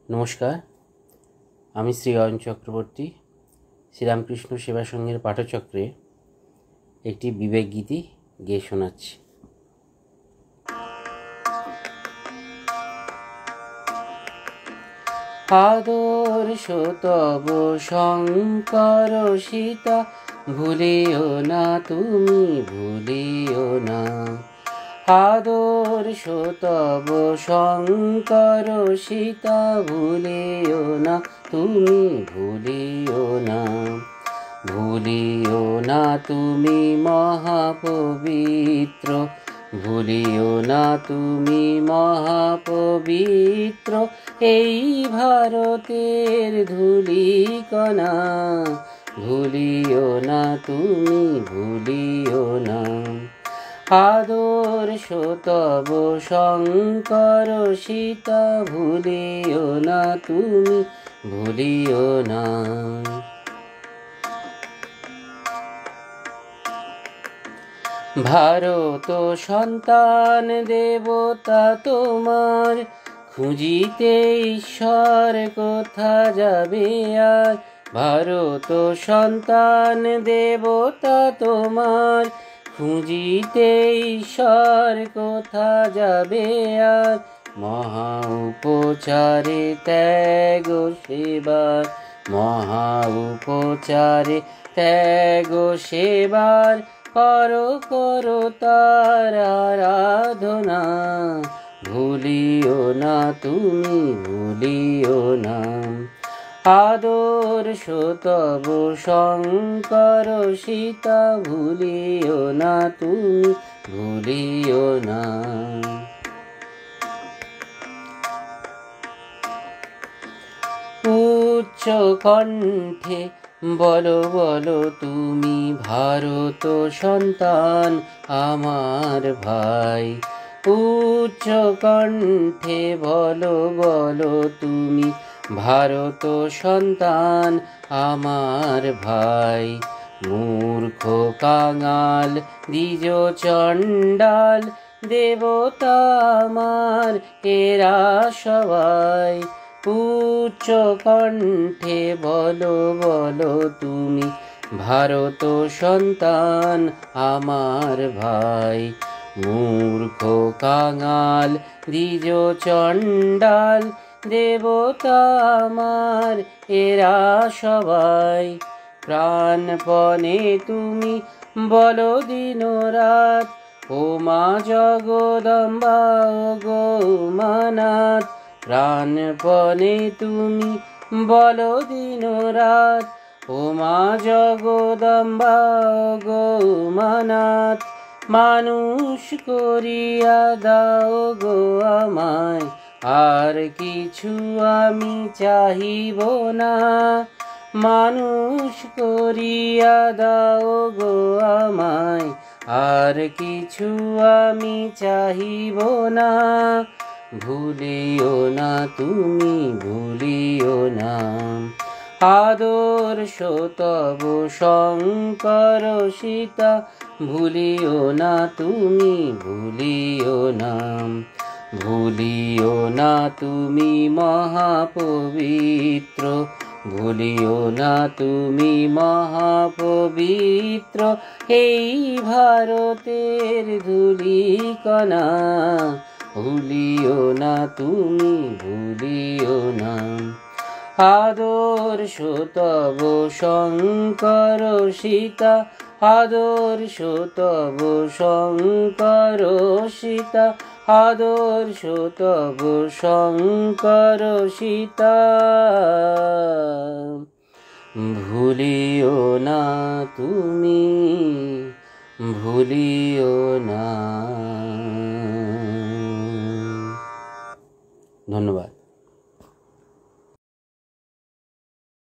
নমস্কার, আমি শ্রী অয়ন চক্রবর্তী শ্রীরামকৃষ্ণ সেবা সংঘের পাঠচক্রে একটি বিবেক গীতি গেয়ে শোনাচ্ছি। আদর্শ তব শঙ্কর সীতা, ভুলিও না তুমি, ভুলিও না। আদর্শ তব শঙ্কর সীতা, ভুলিও না তুমি, ভুলিও না। ভুলিও না তুমি মহাপবিত্র, ভুলিও না তুমি মহাপবিত্র এই ভারতের ধূলিকণা। ভুলিও না তুমি, ভুলিও না। আদর্শ তব শঙ্কর সীতা, ভুলিও না তুমি, ভুলিও না। ভারত সন্তান দেবতা তোমার, খুঁজিতে ঈশ্বর কোথা যাবে আর। ভারত সন্তান দেবতা তোমার, খুঁজিতে ঈশ্বর কোথা যাবে আর। মহা উপচারে ত্যাগ সেবার, মহা উপচারে ত্যাগ সেবার করো করো তার আরাধনা। ভুলিও না তুমি, ভুলিও না। আদর্শ তব শঙ্কর সীতা, ভুলিও না তুমি, ভুলিও না। উচ্চ কণ্ঠে বলো বলো তুমি, ভারত সন্তান আমার ভাই। উচ্চ কণ্ঠে বলো বলো তুমি, ভারত সন্তান আমার ভাই। মূর্খ কাঙাল দ্বিজ চণ্ডাল দেবতা আমার এরা সবাই। উচ্চ কণ্ঠে বলো বলো তুমি, ভারত সন্তান আমার ভাই। মূর্খ কাঙাল দ্বিজ চণ্ডাল দেবতা আমার এরা সবাই। প্রাণপণে তুমি বলো দিন রাত, ও মা জগদম্বা ও গো উমানাথ। প্রাণপণে তুমি বলো দিন রাত, ও মা জগদম্বা ও গো উমানাথ। মানুষ করিয়া দাও গো আমায়, আর কিছু আমি চাহিব না। মানুষ করিয়া দাও গো আমায়, আর কিছু আমি চাহিব না। ভুলিও না তুমি, ভুলিও না। আদর্শ তব শঙ্কর সীতা, ভুলিও না তুমি, ভুলিও না। ভুলিও না তুমি মহাপবিত্র, ভুলিও না তুমি মহাপবিত্র এই ভারতের ধূলিকণা। ভুলিও না তুমি, ভুলিও না। আদর্শ তব শঙ্কর সীতা, আদর্শ তব শঙ্কর সীতা, আদর্শ তব শঙ্কর সীতা। ভুলিও না তুমি, ভুলিও না।